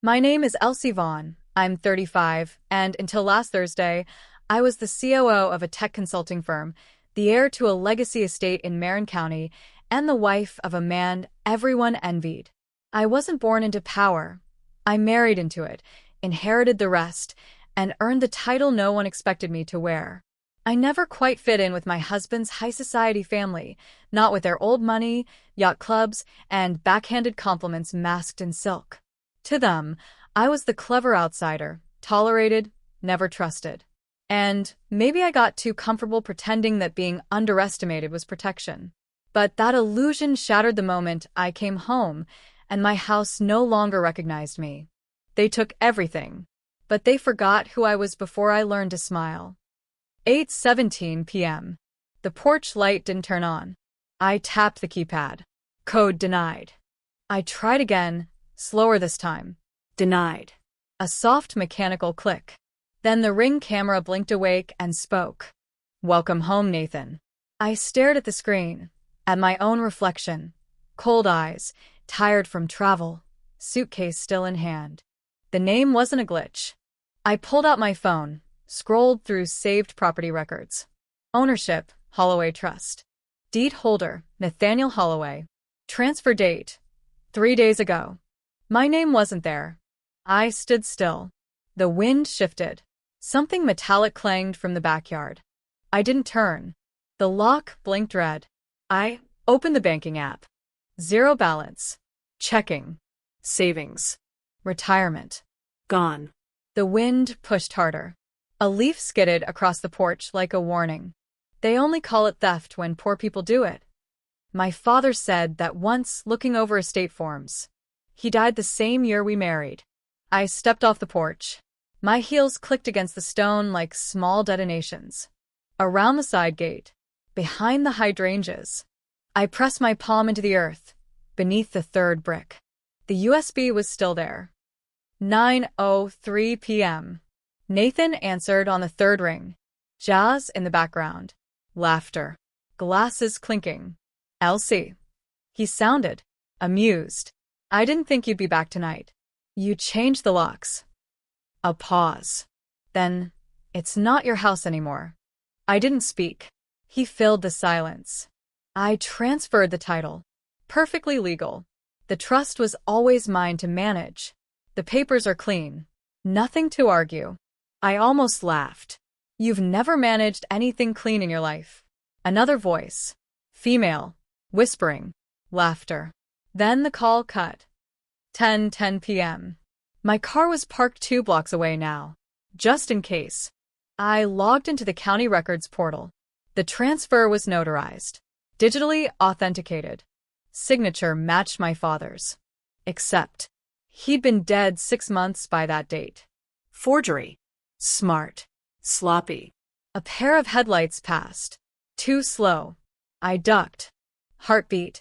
My name is Elsie Vaughn. I'm 35, and until last Thursday, I was the COO of a tech consulting firm, the heir to a legacy estate in Marin County, and the wife of a man everyone envied. I wasn't born into power. I married into it, inherited the rest, and earned the title no one expected me to wear. I never quite fit in with my husband's high society family, not with their old money, yacht clubs, and backhanded compliments masked in silk. To them, I was the clever outsider, tolerated, never trusted. And maybe I got too comfortable pretending that being underestimated was protection. But that illusion shattered the moment I came home, and my house no longer recognized me. They took everything, but they forgot who I was before I learned to smile. 8:17 p.m. The porch light didn't turn on. I tapped the keypad. Code denied. I tried again, slower this time. Denied. A soft mechanical click. Then the Ring camera blinked awake and spoke. Welcome home, Nathan. I stared at the screen, at my own reflection. Cold eyes, tired from travel, suitcase still in hand. The name wasn't a glitch. I pulled out my phone, scrolled through saved property records. Ownership, Holloway Trust. Deed holder, Nathaniel Holloway. Transfer date, 3 days ago. My name wasn't there. I stood still. The wind shifted. Something metallic clanged from the backyard. I didn't turn. The lock blinked red. I opened the banking app. Zero balance. Checking. Savings. Retirement. Gone. The wind pushed harder. A leaf skidded across the porch like a warning. They only call it theft when poor people do it. My father said that once looking over estate forms. He died the same year we married. I stepped off the porch. My heels clicked against the stone like small detonations. Around the side gate, behind the hydrangeas, I pressed my palm into the earth, beneath the third brick. The USB was still there. 9:03 p.m. Nathan answered on the third ring. Jazz in the background. Laughter. Glasses clinking. Elsie. He sounded amused. I didn't think you'd be back tonight. You changed the locks. A pause. Then, it's not your house anymore. I didn't speak. He filled the silence. I transferred the title. Perfectly legal. The trust was always mine to manage. The papers are clean. Nothing to argue. I almost laughed. You've never managed anything clean in your life. Another voice. Female. Whispering. Laughter. Then the call cut. 10:10 p.m. My car was parked 2 blocks away now. Just in case. I logged into the county records portal. The transfer was notarized. Digitally authenticated. Signature matched my father's. Except, he'd been dead 6 months by that date. Forgery. Smart. Sloppy. A pair of headlights passed. Too slow. I ducked. Heartbeat.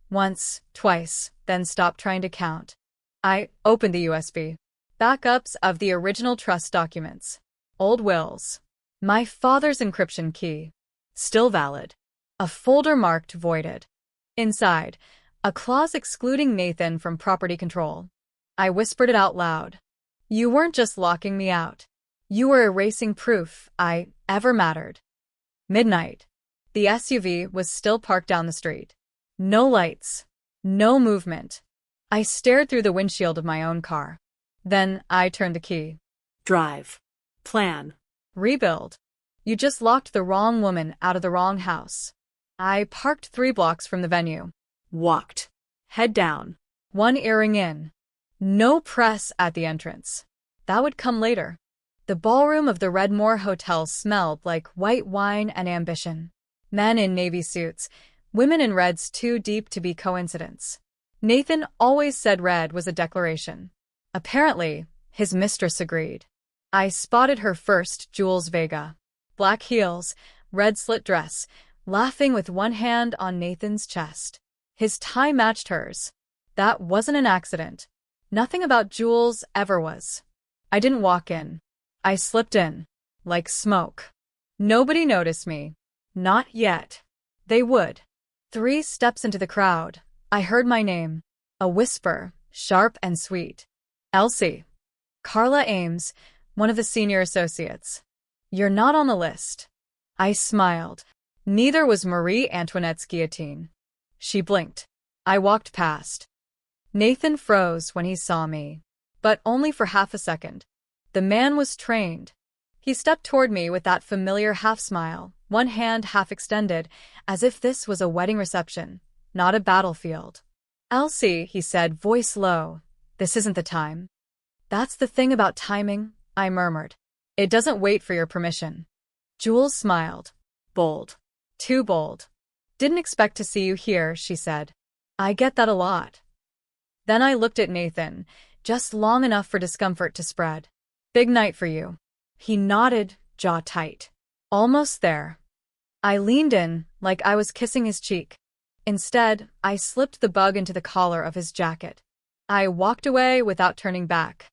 Once, twice, then stopped trying to count. I opened the USB. Backups of the original trust documents. Old wills. My father's encryption key. Still valid. A folder marked voided. Inside, a clause excluding Nathan from property control. I whispered it out loud. You weren't just locking me out. You were erasing proof I ever mattered. Midnight. The SUV was still parked down the street. No lights. No movement. I stared through the windshield of my own car. Then I turned the key. Drive. Plan. Rebuild. You just locked the wrong woman out of the wrong house. I parked 3 blocks from the venue. Walked. Head down. One earring in. No press at the entrance. That would come later. The ballroom of the Redmore Hotel smelled like white wine and ambition. Men in navy suits, women in reds too deep to be coincidence. Nathan always said red was a declaration. Apparently, his mistress agreed. I spotted her first, Jules Vega. Black heels, red slit dress, laughing with one hand on Nathan's chest. His tie matched hers. That wasn't an accident. Nothing about Jules ever was. I didn't walk in. I slipped in. Like smoke. Nobody noticed me. Not yet. They would. 3 steps into the crowd. I heard my name. A whisper, sharp and sweet. Elsie. Carla Ames, one of the senior associates. You're not on the list. I smiled. Neither was Marie Antoinette's guillotine. She blinked. I walked past. Nathan froze when he saw me. But only for half a second. The man was trained. He stepped toward me with that familiar half-smile, one hand half extended, as if this was a wedding reception, not a battlefield. Elsie, he said, voice low, this isn't the time. That's the thing about timing, I murmured. It doesn't wait for your permission. Jules smiled. Bold. Too bold. Didn't expect to see you here, she said. I get that a lot. Then I looked at Nathan, just long enough for discomfort to spread. Big night for you. He nodded, jaw tight. Almost there. I leaned in, like I was kissing his cheek. Instead, I slipped the bug into the collar of his jacket. I walked away without turning back.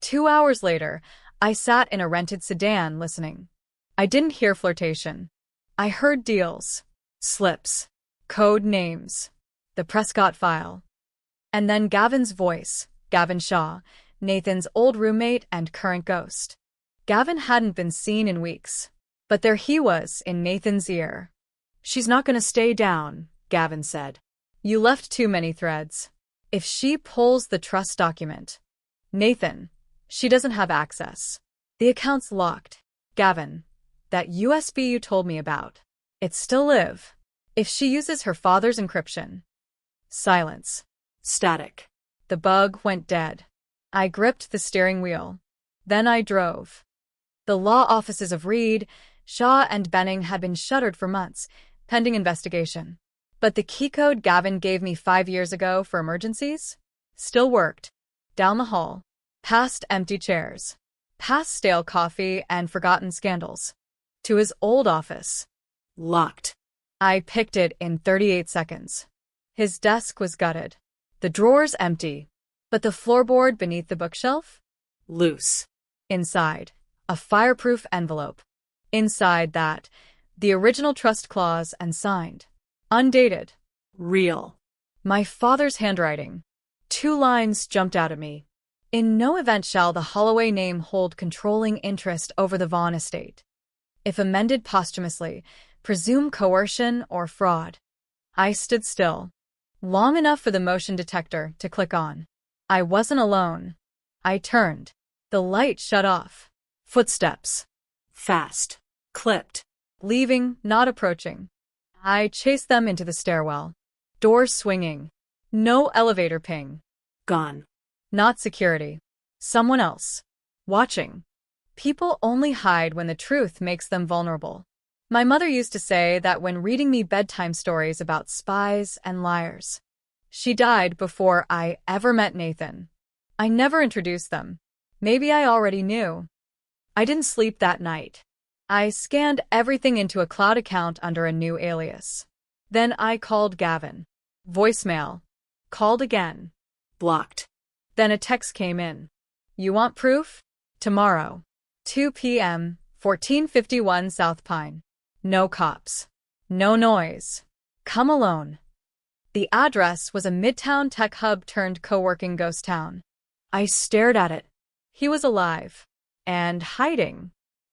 2 hours later, I sat in a rented sedan listening. I didn't hear flirtation. I heard deals, slips, code names, the Prescott file. And then Gavin's voice, Gavin Shaw, Nathan's old roommate and current ghost. Gavin hadn't been seen in weeks, but there he was in Nathan's ear. She's not going to stay down, Gavin said. You left too many threads. If she pulls the trust document. Nathan, she doesn't have access. The account's locked. Gavin, that USB you told me about. It's still live. If she uses her father's encryption. Silence. Static. The bug went dead. I gripped the steering wheel. Then I drove. The law offices of Reed, Shaw, and Benning had been shuttered for months, pending investigation. But the key code Gavin gave me 5 years ago for emergencies still worked. Down the hall. Past empty chairs. Past stale coffee and forgotten scandals. To his old office. Locked. I picked it in 38 seconds. His desk was gutted. The drawers empty. But the floorboard beneath the bookshelf? Loose. Inside, a fireproof envelope. Inside that, the original trust clause and signed. Undated. Real. My father's handwriting. 2 lines jumped out at me. In no event shall the Holloway name hold controlling interest over the Vaughn estate. If amended posthumously, presume coercion or fraud. I stood still. Long enough for the motion detector to click on. I wasn't alone. I turned. The light shut off. Footsteps. Fast. Clipped. Leaving, not approaching. I chased them into the stairwell. Doors swinging. No elevator ping. Gone. Not security. Someone else. Watching. People only hide when the truth makes them vulnerable. My mother used to say that when reading me bedtime stories about spies and liars. She died before I ever met Nathan. I never introduced them. Maybe I already knew. I didn't sleep that night. I scanned everything into a cloud account under a new alias. Then I called Gavin. Voicemail. Called again. Blocked. Then a text came in. You want proof? Tomorrow. 2 p.m., 1451 South Pine. No cops. No noise. Come alone. The address was a midtown tech hub turned co-working ghost town. I stared at it. He was alive. And hiding.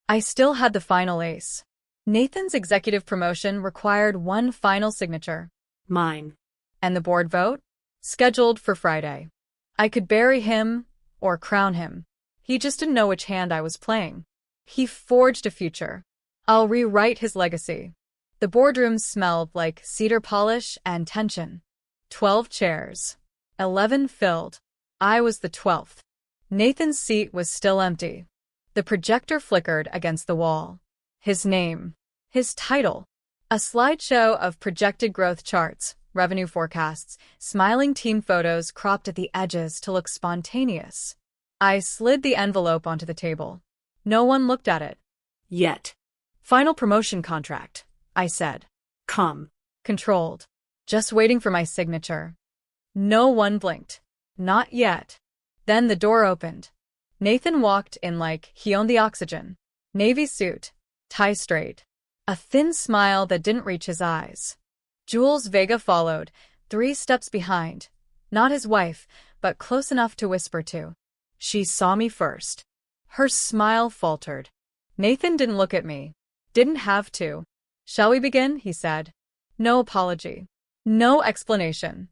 I still had the final ace. Nathan's executive promotion required one final signature. Mine. And the board vote? Scheduled for Friday. I could bury him or crown him. He just didn't know which hand I was playing. He forged a future. I'll rewrite his legacy. The boardroom smelled like cedar polish and tension. 12 chairs. 11 filled. I was the 12th. Nathan's seat was still empty. The projector flickered against the wall. His name. His title. A slideshow of projected growth charts, revenue forecasts, smiling team photos cropped at the edges to look spontaneous. I slid the envelope onto the table. No one looked at it. Yet. Final promotion contract, I said. Calm. Controlled. Just waiting for my signature. No one blinked. Not yet. Then the door opened. Nathan walked in like he owned the oxygen. Navy suit. Tie straight. A thin smile that didn't reach his eyes. Jules Vega followed, 3 steps behind. Not his wife, but close enough to whisper to. She saw me first. Her smile faltered. Nathan didn't look at me. Didn't have to. Shall we begin? He said. No apology. No explanation.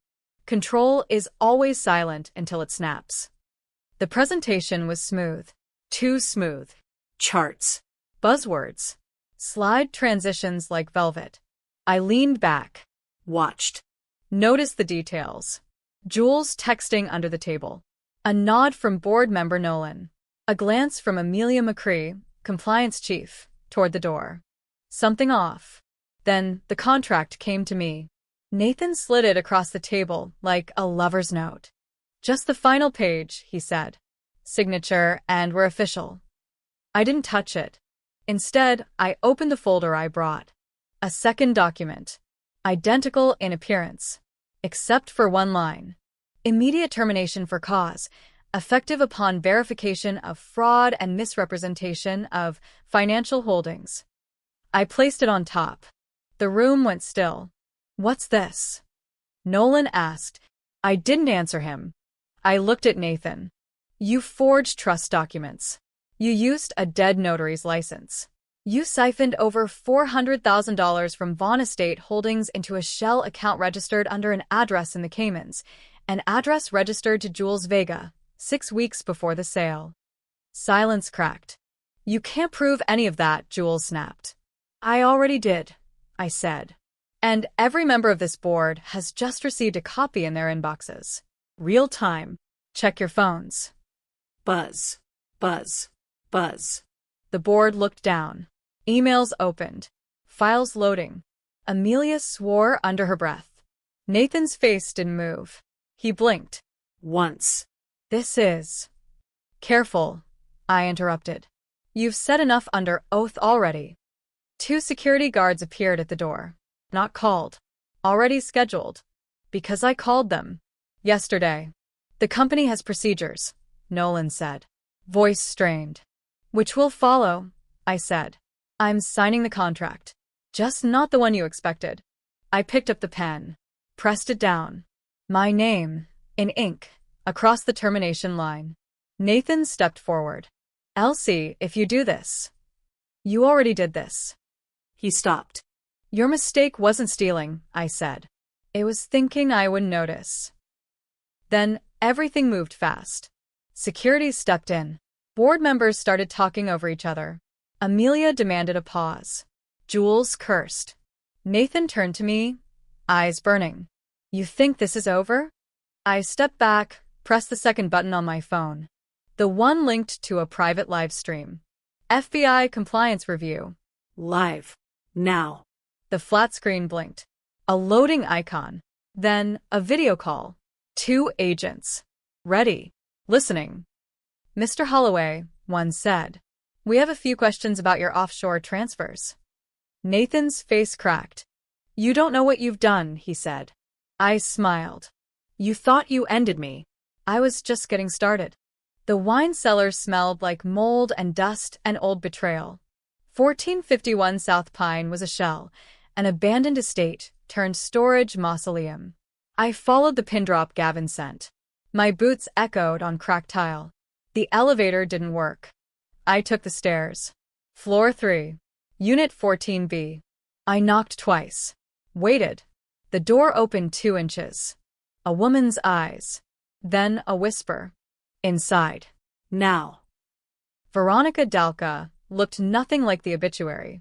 Control is always silent until it snaps. The presentation was smooth. Too smooth. Charts. Buzzwords. Slide transitions like velvet. I leaned back. Watched. Noticed the details. Jules texting under the table. A nod from board member Nolan. A glance from Amelia McCree, compliance chief, toward the door. Something off. Then the contract came to me. Nathan slid it across the table like a lover's note. Just the final page, he said. Signature, and we're official. I didn't touch it. Instead, I opened the folder I brought. A second document. Identical in appearance. Except for one line. Immediate termination for cause. Effective upon verification of fraud and misrepresentation of financial holdings. I placed it on top. The room went still. What's this? Nolan asked. I didn't answer him. I looked at Nathan. You forged trust documents. You used a dead notary's license. You siphoned over $400,000 from Vaughn Estate Holdings into a shell account registered under an address in the Caymans, an address registered to Jules Vega, 6 weeks before the sale. Silence cracked. You can't prove any of that, Jules snapped. I already did, I said. And every member of this board has just received a copy in their inboxes. Real time. Check your phones. Buzz. Buzz. Buzz. The board looked down. Emails opened. Files loading. Amelia swore under her breath. Nathan's face didn't move. He blinked. Once. This is... Careful, I interrupted. You've said enough under oath already. 2 security guards appeared at the door. Not called. Already scheduled. Because I called them. Yesterday. The company has procedures, Nolan said. Voice strained. Which will follow, I said. I'm signing the contract. Just not the one you expected. I picked up the pen. Pressed it down. My name, in ink, across the termination line. Nathan stepped forward. Elsie, if you do this. You already did this. He stopped. Your mistake wasn't stealing, I said. It was thinking I wouldn't notice. Then everything moved fast. Security stepped in. Board members started talking over each other. Amelia demanded a pause. Jules cursed. Nathan turned to me, eyes burning. You think this is over? I stepped back, pressed the second button on my phone. The one linked to a private live stream. FBI compliance review. Live. Now. The flat screen blinked. A loading icon. Then a video call. 2 agents. Ready. Listening. Mr. Holloway, one said. We have a few questions about your offshore transfers. Nathan's face cracked. You don't know what you've done, he said. I smiled. You thought you ended me. I was just getting started. The wine cellar smelled like mold and dust and old betrayal. 1451 South Pine was a shell, an abandoned estate turned storage mausoleum. I followed the pin drop Gavin sent. My boots echoed on cracked tile. The elevator didn't work. I took the stairs. Floor 3. Unit 14B. I knocked twice. Waited. The door opened 2 inches. A woman's eyes. Then a whisper. Inside. Now. Veronica Dalka looked nothing like the obituary.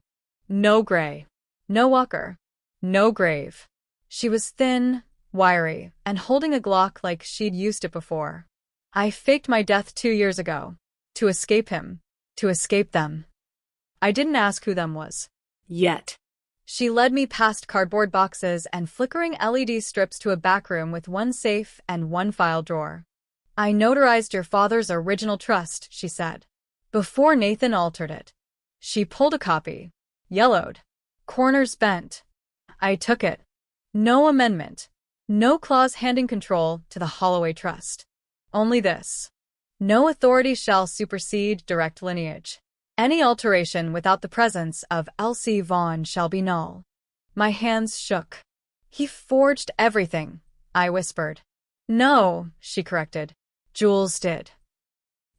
No gray. No walker. No grave. She was thin, wiry, and holding a Glock like she'd used it before. I faked my death 2 years ago. To escape him. To escape them. I didn't ask who them was. Yet. She led me past cardboard boxes and flickering LED strips to a back room with 1 safe and 1 file drawer. I notarized your father's original trust, she said. Before Nathan altered it. She pulled a copy. Yellowed. Corners bent. I took it. No amendment. No clause handing control to the Holloway Trust. Only this. No authority shall supersede direct lineage. Any alteration without the presence of Elsie Vaughn shall be null. My hands shook. He forged everything, I whispered. No, she corrected. Jules did.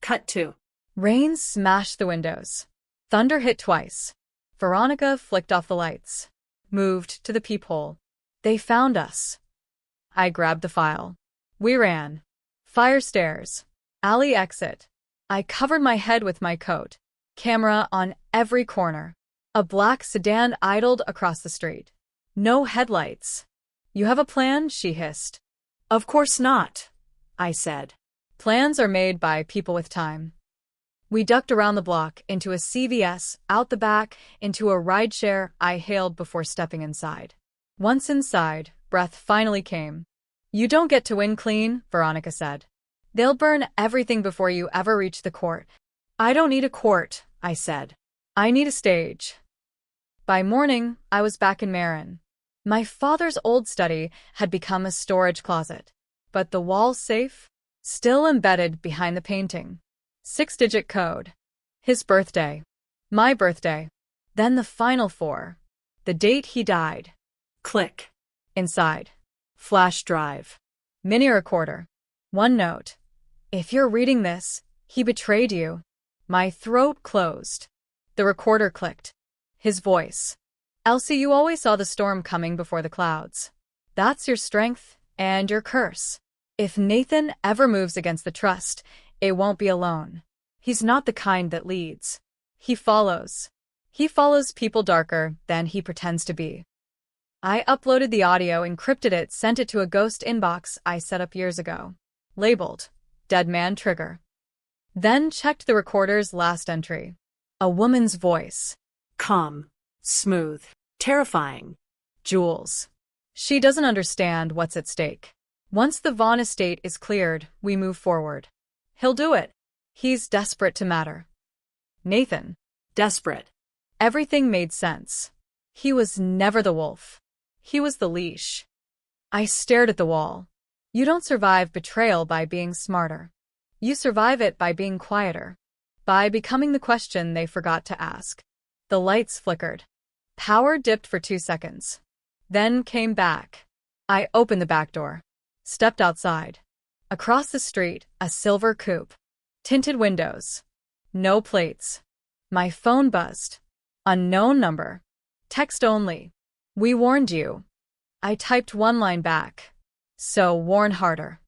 Cut to. Rain smashed the windows. Thunder hit twice. Veronica flicked off the lights. Moved to the peephole. They found us. I grabbed the file. We ran. Fire stairs. Alley exit. I covered my head with my coat. Camera on every corner. A black sedan idled across the street. No headlights. You have a plan? She hissed. Of course not, I said. Plans are made by people with time. We ducked around the block, into a CVS, out the back, into a rideshare I hailed before stepping inside. Once inside, breath finally came. You don't get to win clean, Veronica said. They'll burn everything before you ever reach the court. I don't need a court, I said. I need a stage. By morning, I was back in Marin. My father's old study had become a storage closet, but the wall safe, still embedded behind the painting. 6-digit code. His birthday. My birthday. Then the final 4. The date he died. Click. Inside. Flash drive. Mini recorder. One note. If you're reading this, he betrayed you. My throat closed. The recorder clicked. His voice. Elsie, you always saw the storm coming before the clouds. That's your strength and your curse. If Nathan ever moves against the trust, it won't be alone. He's not the kind that leads. He follows. He follows people darker than he pretends to be. I uploaded the audio, encrypted it, sent it to a ghost inbox I set up years ago. Labeled, Dead Man Trigger. Then checked the recorder's last entry. A woman's voice. Calm. Smooth. Terrifying. Jules. She doesn't understand what's at stake. Once the Vaughn estate is cleared, we move forward. He'll do it. He's desperate to matter. Nathan. Desperate. Everything made sense. He was never the wolf. He was the leash. I stared at the wall. You don't survive betrayal by being smarter. You survive it by being quieter. By becoming the question they forgot to ask. The lights flickered. Power dipped for 2 seconds. Then came back. I opened the back door. Stepped outside. Across the street, a silver coupe. Tinted windows. No plates. My phone buzzed. Unknown number. Text only. We warned you. I typed one line back. So warn harder.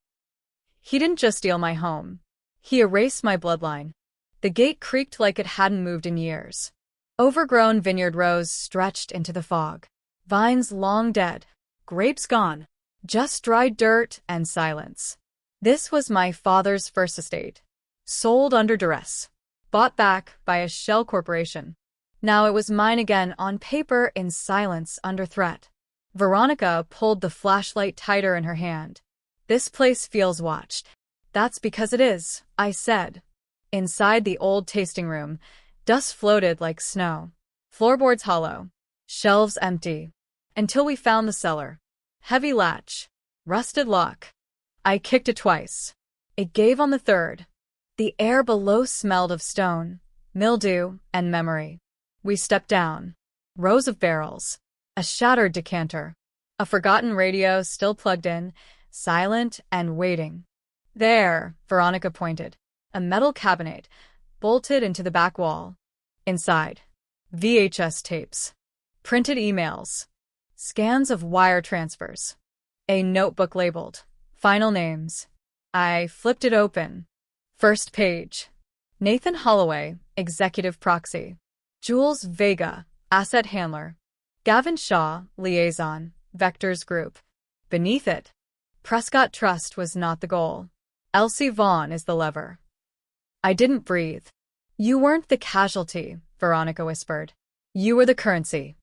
He didn't just steal my home. He erased my bloodline. The gate creaked like it hadn't moved in years. Overgrown vineyard rows stretched into the fog. Vines long dead. Grapes gone. Just dry dirt and silence. This was my father's first estate. Sold under duress. Bought back by a shell corporation. Now it was mine again, on paper, in silence, under threat. Veronica pulled the flashlight tighter in her hand. This place feels watched. That's because it is, I said. Inside the old tasting room, dust floated like snow. Floorboards hollow. Shelves empty. Until we found the cellar. Heavy latch. Rusted lock. I kicked it twice. It gave on the third. The air below smelled of stone, mildew, and memory. We stepped down. Rows of barrels. A shattered decanter. A forgotten radio still plugged in, silent and waiting. There, Veronica pointed. A metal cabinet, bolted into the back wall. Inside, VHS tapes. Printed emails. Scans of wire transfers. A notebook labeled, Final Names. I flipped it open. First page. Nathan Holloway, Executive Proxy. Jules Vega, Asset Handler. Gavin Shaw, Liaison, Vectors Group. Beneath it, Prescott Trust was not the goal. Elsie Vaughn is the lever. I didn't breathe. You weren't the casualty, Veronica whispered. You were the currency.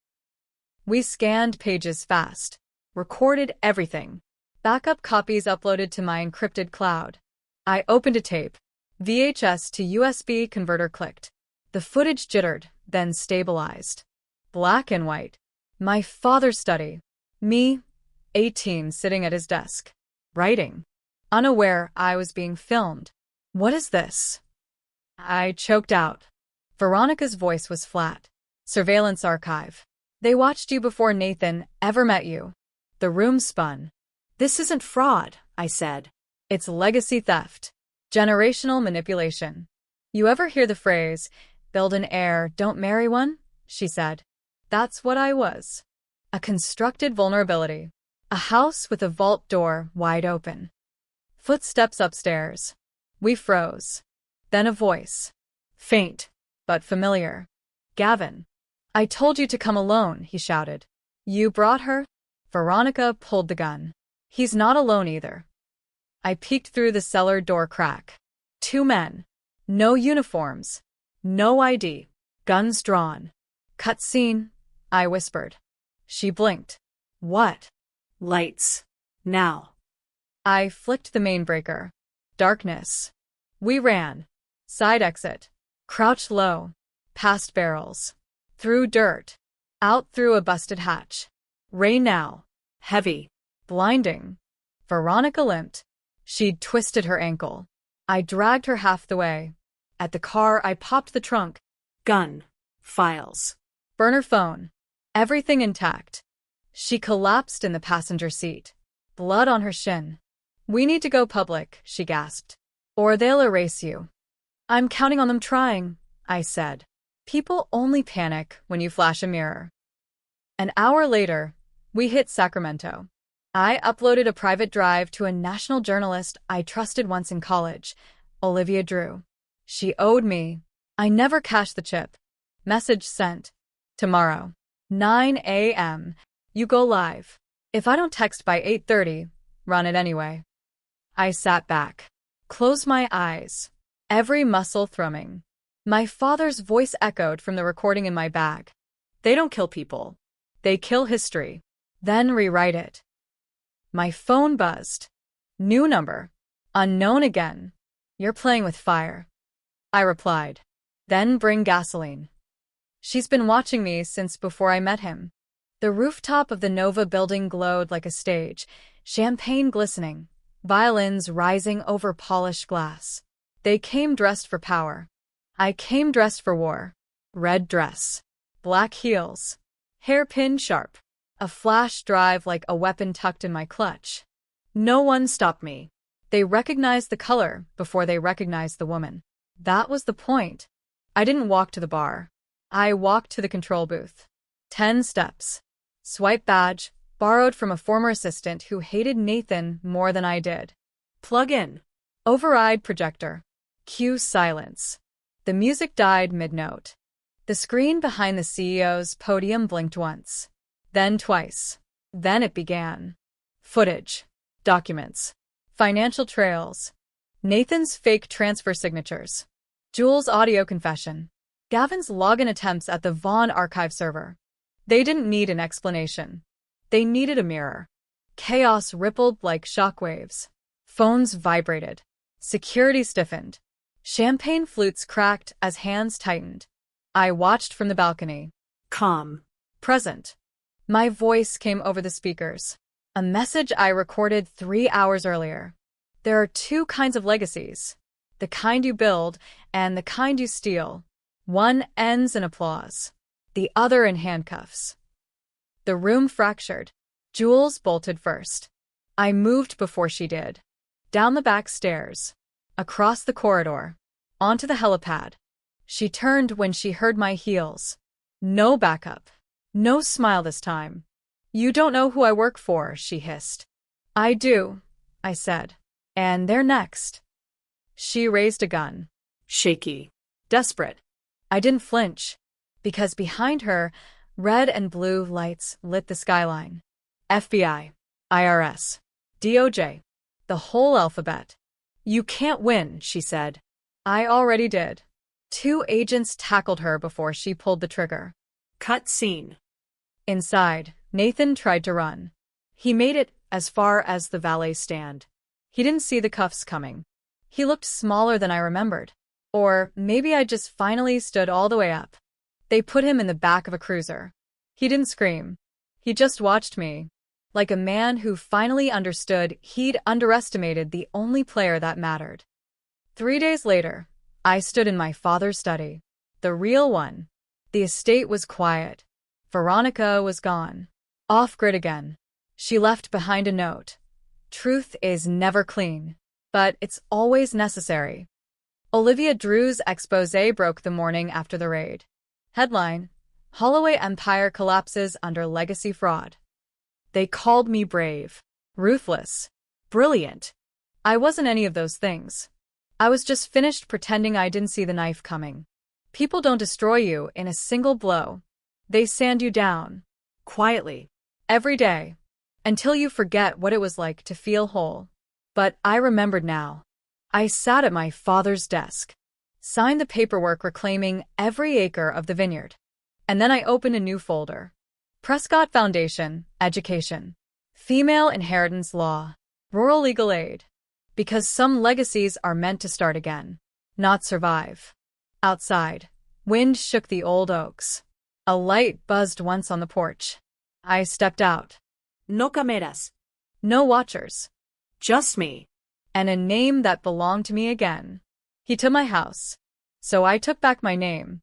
We scanned pages fast. Recorded everything. Backup copies uploaded to my encrypted cloud. I opened a tape. VHS to USB converter clicked. The footage jittered, then stabilized. Black and white. My father's study. Me, 18, sitting at his desk. Writing. Unaware I was being filmed. What is this? I choked out. Veronica's voice was flat. Surveillance archive. They watched you before Nathan ever met you. The room spun. This isn't fraud, I said. It's legacy theft. Generational manipulation. You ever hear the phrase, build an heir, don't marry one? She said. That's what I was. A constructed vulnerability. A house with a vault door wide open. Footsteps upstairs. We froze. Then a voice. Faint, but familiar. Gavin. I told you to come alone, he shouted. You brought her? Veronica pulled the gun. He's not alone either. I peeked through the cellar door crack. 2 men. No uniforms. No ID. Guns drawn. Cut scene, I whispered. She blinked. What? Lights. Now. I flicked the main breaker. Darkness. We ran. Side exit. Crouched low. Past barrels. Through dirt. Out through a busted hatch. Rain now. Heavy. Blinding. Veronica limped. She'd twisted her ankle. I dragged her half the way. At the car, I popped the trunk. Gun. Files. Burner phone. Everything intact. She collapsed in the passenger seat. Blood on her shin. We need to go public, she gasped. Or they'll erase you. I'm counting on them trying, I said. People only panic when you flash a mirror. An hour later, we hit Sacramento. I uploaded a private drive to a national journalist I trusted once in college, Olivia Drew. She owed me. I never cashed the chip. Message sent. Tomorrow, 9 a.m., you go live. If I don't text by 8:30, run it anyway. I sat back. Closed my eyes. Every muscle thrumming. My father's voice echoed from the recording in my bag. They don't kill people. They kill history. Then rewrite it. My phone buzzed. New number. Unknown again. You're playing with fire. I replied. Then bring gasoline. She's been watching me since before I met him. The rooftop of the Nova building glowed like a stage, champagne glistening, violins rising over polished glass. They came dressed for power. I came dressed for war. Red dress. Black heels. Hairpin sharp. A flash drive like a weapon tucked in my clutch. No one stopped me. They recognized the color before they recognized the woman. That was the point. I didn't walk to the bar. I walked to the control booth. 10 steps. Swipe badge, borrowed from a former assistant who hated Nathan more than I did. Plug in. Override projector. Cue silence. The music died mid-note. The screen behind the CEO's podium blinked once. Then twice. Then it began. Footage. Documents. Financial trails. Nathan's fake transfer signatures. Jules' audio confession. Gavin's login attempts at the Vaughn archive server. They didn't need an explanation. They needed a mirror. Chaos rippled like shockwaves. Phones vibrated. Security stiffened. Champagne flutes cracked as hands tightened. I watched from the balcony. Calm. Present. My voice came over the speakers. A message I recorded 3 hours earlier. There are 2 kinds of legacies. The kind you build and the kind you steal. One ends in applause. The other in handcuffs. The room fractured. Jules bolted first. I moved before she did. Down the back stairs. Across the corridor. Onto the helipad. She turned when she heard my heels. No backup. No smile this time. You don't know who I work for, she hissed. I do, I said. And they're next. She raised a gun. Shaky. Desperate. I didn't flinch. Because behind her, red and blue lights lit the skyline. FBI. IRS. DOJ. The whole alphabet. You can't win, she said. I already did. 2 agents tackled her before she pulled the trigger. Cut scene. Inside, Nathan tried to run. He made it as far as the valet stand. He didn't see the cuffs coming. He looked smaller than I remembered. Or maybe I just finally stood all the way up. They put him in the back of a cruiser. He didn't scream. He just watched me. Like a man who finally understood he'd underestimated the only player that mattered. 3 days later, I stood in my father's study. The real one. The estate was quiet. Veronica was gone. Off-grid again. She left behind a note. Truth is never clean. but it's always necessary. Olivia Drew's exposé broke the morning after the raid. Headline: Holloway Empire collapses under legacy fraud. They called me brave, ruthless, brilliant. I wasn't any of those things. I was just finished pretending I didn't see the knife coming. People don't destroy you in a single blow. They sand you down. Quietly. Every day. Until you forget what it was like to feel whole. But I remembered now. I sat at my father's desk, signed the paperwork reclaiming every acre of the vineyard. And then I opened a new folder. Prescott Foundation, Education, Female Inheritance Law, Rural Legal Aid. Because some legacies are meant to start again, not survive. Outside, wind shook the old oaks. A light buzzed once on the porch. I stepped out. No cameras. No watchers. Just me. And a name that belonged to me again. He took my house. So I took back my name.